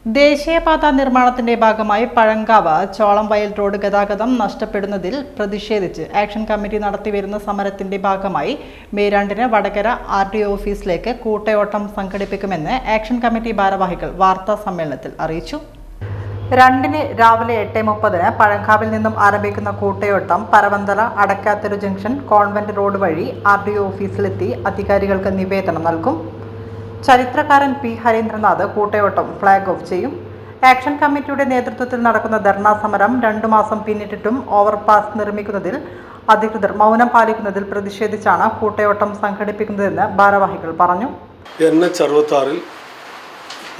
ദേശീയപാത നിർമ്മാണത്തിന്റെ ഭാഗമായി പഴങ്കാവ് ചോളംവയൽ റോഡ് ഗതാഗതം നഷ്ടപ്പെടുന്നതിൽ പ്രതിഷേധിച്ച് ആക്ഷൻ കമ്മിറ്റി നടത്തിവരുന്ന സമരത്തിന്റെ ഭാഗമായി മെയ് 2-ന് വടകര RDO ഓഫീസിലേക്ക് കൂട്ടയോട്ടം സംഘടിപ്പിക്കുമെന്ന് ആക്ഷൻ കമ്മിറ്റി ഭാരവാഹികൾ വാർത്താ സമ്മേളനത്തിൽ അറിയിച്ചു. 2-ന് രാവിലെ 8:30-ന് പഴങ്കാവിൽ നിന്നും ആരംഭിക്കുന്ന കൂട്ടയോട്ടം Paravanthala Adakkatheru junction convent road വഴി RDO ഓഫീസിലെത്തി അധികാരികൾക്ക് നിവേദനം നൽകും. ചരിത്രകാരൻ P. ഹരീന്ദ്രനാഥ് കൂട്ടയോട്ടം ഫ്ളാഗ് ഓഫ് ചെയ്യും. ആക്ഷൻ കമ്മിറ്റിയുടെ നേതൃത്വത്തിൽ നടക്കുന്ന ധർണാ സമരം 2 മാസം പിന്നിട്ടിട്ടും ഓവർപാസ് നിർമ്മിക്കുന്നതിൽ അധികൃതർ മൗനം പാലിക്കുന്നതിൽ പ്രതിഷേധിച്ചാണ് കൂട്ടയോട്ടം സംഘടിപ്പിക്കുന്നതെന്ന് ഭാരവാഹികൾ പറഞ്ഞു. NH66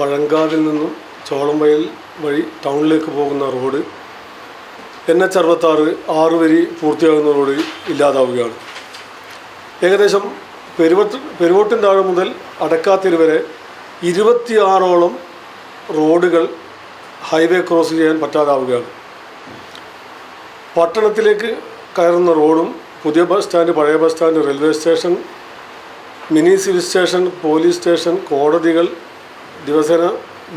പഴങ്കാവിൽ നിന്നും ചോളംവയൽ വഴി ടൗണിലേക്ക് പോകുന്ന റോഡ് NH66 6 വരി പൂർത്തിയാകുന്ന റോഡ് ഇല്ലാതാവുകയാണ്. ഏകദേശം പെരുവോട്ടിൻതാഴ് മുതൽ അടക്കാത്തിരി വരെ 26ഓളം റോഡുകൾ ഹൈവേ ക്രോസ് ചെയ്യാൻ പറ്റാതാവുകയാണ്. പട്ടണത്തിലേക്ക് കയറുന്ന റോഡും പുതിയ ബസ് സ്റ്റാൻഡ്, പഴയ bus stand, railway station, mini civil station, police station, കോടതികൾ, ദിവസേന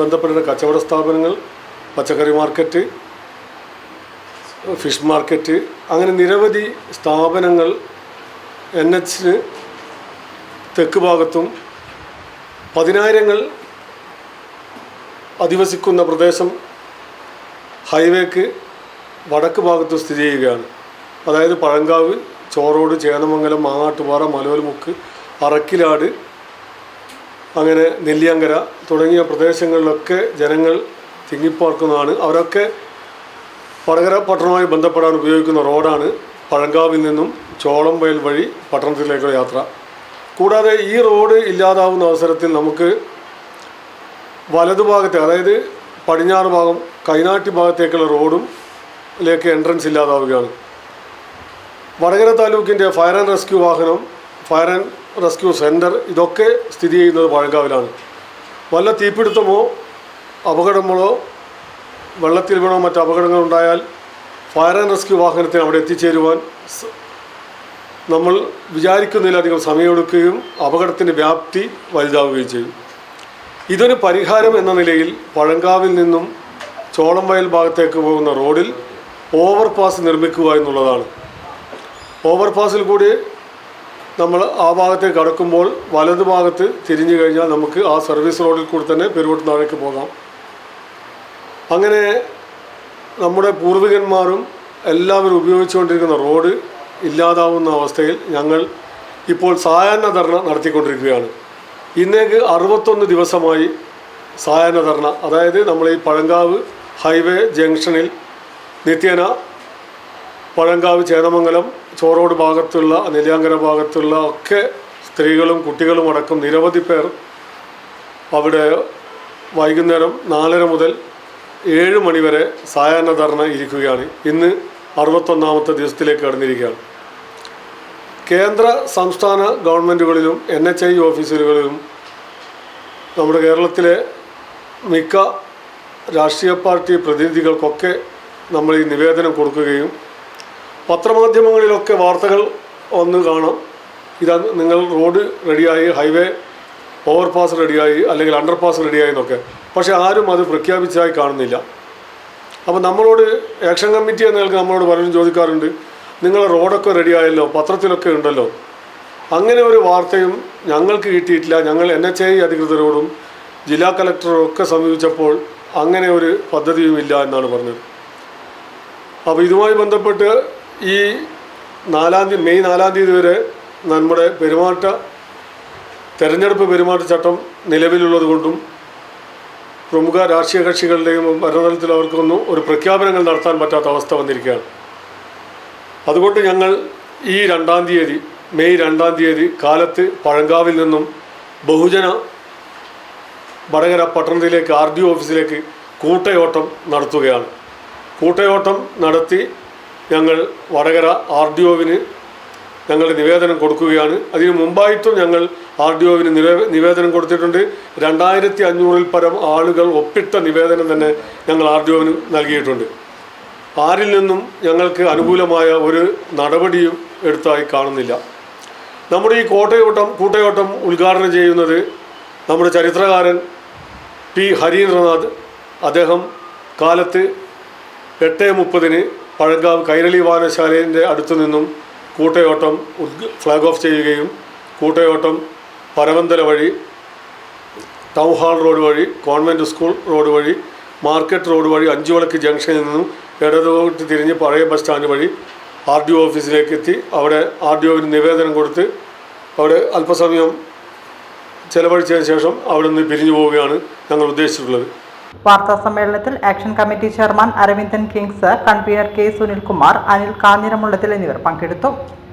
ബന്ധപ്പെടുന്ന കച്ചവട സ്ഥാപനങ്ങൾ, പച്ചക്കറി മാർക്കറ്റ്, ഫിഷ് മാർക്കറ്റ്, അങ്ങനെ നിരവധി സ്ഥാപനങ്ങൾ NHന് തെക്ക് ഭാഗത്തും 10,000 അധിവസിക്കുന്ന പ്രദേശം ഹൈവേക്ക് വടക്ക് ഭാഗത്ത് സ്ഥിതി ചെയ്യുകയാണ്. അതായത് പഴങ്കാവ്, ചോറോട്, ചേന്നമംഗലം, മാങ്ങാട്ടുപാറ, മലോൽമുക്ക്, അറക്കിലാട്, അങ്ങനെ നെല്ലിയങ്കര തുടങ്ങിയ പ്രദേശങ്ങളിലൊക്കെ ജനങ്ങൾ തിങ്ങിപ്പാർക്കുന്നതാണ്. അവരൊക്കെ വടകര പട്ടണവുമായി ബന്ധപ്പെടാൻ ഉപയോഗിക്കുന്ന റോഡാണ് പഴങ്കാവിൽ നിന്നും ചോളംവയൽ വഴി പട്ടണത്തിലേക്കുള്ള യാത്ര. കൂടാതെ ഈ റോഡ് ഇല്ലാതാവുന്ന അവസരത്തിൽ നമുക്ക് വലതുഭാഗത്തെ, അതായത് പടിഞ്ഞാറ് ഭാഗം കൈനാട്ടി ഭാഗത്തേക്കുള്ള റോഡിലേക്ക് എൻട്രൻസ് ഇല്ലാതാവുകയാണ്. വടകര താലൂക്കിൻ്റെ ഫയർ ആൻഡ് റെസ്ക്യൂ വാഹനം, ഫയർ ആൻഡ് റെസ്ക്യൂ സെൻറ്റർ ഇതൊക്കെ സ്ഥിതി ചെയ്യുന്നത് പഴങ്കാവിലാണ്. വല്ല തീപിടുത്തമോ അപകടങ്ങളോ വെള്ളത്തിൽ വീണോ മറ്റ് അപകടങ്ങളുണ്ടായാൽ ഫയർ ആൻഡ് റെസ്ക്യൂ വാഹനത്തിന് അവിടെ എത്തിച്ചേരുവാൻ നമ്മൾ വിചാരിക്കുന്നതിലധികം സമയമെടുക്കുകയും അപകടത്തിൻ്റെ വ്യാപ്തി വലുതാവുകയും ചെയ്യും. ഇതൊരു പരിഹാരം എന്ന നിലയിൽ പഴങ്കാവിൽ നിന്നും ചോളംവയൽ ഭാഗത്തേക്ക് പോകുന്ന റോഡിൽ ഓവർപാസ് നിർമ്മിക്കുക എന്നുള്ളതാണ്. ഓവർപാസിൽ കൂടി നമ്മൾ ആ ഭാഗത്തേക്ക് കടക്കുമ്പോൾ വലതുഭാഗത്ത് തിരിഞ്ഞു കഴിഞ്ഞാൽ നമുക്ക് ആ സർവീസ് റോഡിൽ കൂടി തന്നെ പെരുവോട്ട് താഴേക്ക് പോകാം. അങ്ങനെ നമ്മുടെ പൂർവികന്മാരും എല്ലാവരും ഉപയോഗിച്ചുകൊണ്ടിരിക്കുന്ന റോഡ് ഇല്ലാതാവുന്ന അവസ്ഥയിൽ ഞങ്ങൾ ഇപ്പോൾ സായാഹ്ന ധർണ നടത്തിക്കൊണ്ടിരിക്കുകയാണ്. ഇന്നേക്ക് 61 ദിവസമായി സായാഹ്ന ധർണ. അതായത് നമ്മൾ ഈ പഴങ്കാവ് ഹൈവേ ജംഗ്ഷനിൽ നിത്യേന പഴങ്കാവ്, ചേന്നമംഗലം, ചോറോട് ഭാഗത്തുള്ള, നെല്ലിയാങ്കര ഭാഗത്തുള്ള ഒക്കെ സ്ത്രീകളും കുട്ടികളും അടക്കം നിരവധി പേർ അവിടെ വൈകുന്നേരം 4:30 മുതൽ 7 മണി വരെ സായാഹ്ന ധർണ ഇരിക്കുകയാണ്. ഇന്ന് 61ാമത്തെ ദിവസത്തിലേക്ക് കടന്നിരിക്കുകയാണ്. കേന്ദ്ര സംസ്ഥാന ഗവൺമെൻറ്റുകളിലും NHI ഓഫീസുകളിലും നമ്മുടെ കേരളത്തിലെ മിക്ക രാഷ്ട്രീയ പാർട്ടി പ്രതിനിധികൾക്കൊക്കെ നമ്മൾ ഈ നിവേദനം കൊടുക്കുകയും പത്രമാധ്യമങ്ങളിലൊക്കെ വാർത്തകൾ ഒന്ന് കാണാം. ഇതാ നിങ്ങൾ റോഡ് റെഡിയായി, ഹൈവേ ഓവർപാസ് റെഡിയായി, അല്ലെങ്കിൽ അണ്ടർപാസ് റെഡിയായി എന്നൊക്കെ. പക്ഷേ ആരും അത് പ്രഖ്യാപിച്ചതായി കാണുന്നില്ല. അപ്പോൾ നമ്മളോട് ആക്ഷൻ കമ്മിറ്റി എന്ന നിലക്ക് നമ്മളോട് പലരും ചോദിക്കാറുണ്ട്, നിങ്ങളെ റോഡൊക്കെ റെഡിയായല്ലോ, പത്രത്തിലൊക്കെ ഉണ്ടല്ലോ. അങ്ങനെ ഒരു വാർത്തയും ഞങ്ങൾക്ക് കിട്ടിയിട്ടില്ല. ഞങ്ങൾ NHI അധികൃതരോടും ജില്ലാ കളക്ടറും ഒക്കെ സമീപിച്ചപ്പോൾ അങ്ങനെ ഒരു പദ്ധതിയുമില്ല എന്നാണ് പറഞ്ഞത്. അപ്പോൾ ഇതുമായി ബന്ധപ്പെട്ട് ഈ മെയ് 4 വരെ നമ്മുടെ തെരഞ്ഞെടുപ്പ് പെരുമാറ്റച്ചട്ടം നിലവിലുള്ളത് കൊണ്ടും പ്രമുഖ രാഷ്ട്രീയ കക്ഷികളുടെയും ഭരണതലത്തിൽ അവർക്കൊന്നും ഒരു പ്രഖ്യാപനങ്ങൾ നടത്താൻ പറ്റാത്ത അവസ്ഥ വന്നിരിക്കുകയാണ്. അതുകൊണ്ട് ഞങ്ങൾ ഈ മെയ് 2 കാലത്ത് പഴങ്കാവിൽ നിന്നും ബഹുജന വടകര പട്ടണത്തിലേക്ക് RDO ഓഫീസിലേക്ക് കൂട്ടയോട്ടം നടത്തുകയാണ്. കൂട്ടയോട്ടം നടത്തി ഞങ്ങൾ വടകര RDOവിന് ഞങ്ങളുടെ നിവേദനം കൊടുക്കുകയാണ്. അതിന് മുമ്പായിട്ടും ഞങ്ങൾ RDOവിന് നിവേദനം കൊടുത്തിട്ടുണ്ട്. 2500-ൽ പരം ആളുകൾ ഒപ്പിട്ട നിവേദനം തന്നെ ഞങ്ങൾ RDOവിന് നൽകിയിട്ടുണ്ട്. ആരിൽ നിന്നും ഞങ്ങൾക്ക് അനുകൂലമായ ഒരു നടപടിയും എടുത്തായി കാണുന്നില്ല. നമ്മുടെ ഈ കൂട്ടയോട്ടം ഉദ്ഘാടനം ചെയ്യുന്നത് നമ്മുടെ ചരിത്രകാരൻ P. ഹരീന്ദ്രനാഥ് അദ്ദേഹം കാലത്ത് 8:30 പഴങ്കാവ് കൈരളി വായനശാലേൻ്റെ അടുത്തു നിന്നും കൂട്ടയോട്ടം ഫ്ലാഗ് ഓഫ് ചെയ്യുകയും കൂട്ടയോട്ടം പരവന്തല വഴി ടൗൺ ഹാൾ റോഡ് വഴി കോൺവെൻറ്റ് സ്കൂൾ റോഡ് വഴി മാർക്കറ്റ് റോഡ് വഴി അഞ്ചുവിളക്ക് ജംഗ്ഷനിൽ നിന്നും ഇടതോട്ട് തിരിഞ്ഞ് പഴയ ബസ് സ്റ്റാൻഡ് വഴി RDO ഓഫീസിലേക്ക് എത്തി അവിടെ RDOവിന് നിവേദനം കൊടുത്ത് അവിടെ അല്പസമയം ചെലവഴിച്ചതിന് ശേഷം അവിടെ നിന്ന് പിരിഞ്ഞു പോവുകയാണ് ഞങ്ങൾ ഉദ്ദേശിച്ചിട്ടുള്ളത്. വാർത്താ സമ്മേളനത്തിൽ action committee chairman Aravindan Kings, convener K. Sunilkumar, Anil Kanjiramullathil എന്നിവർ പങ്കെടുത്തു.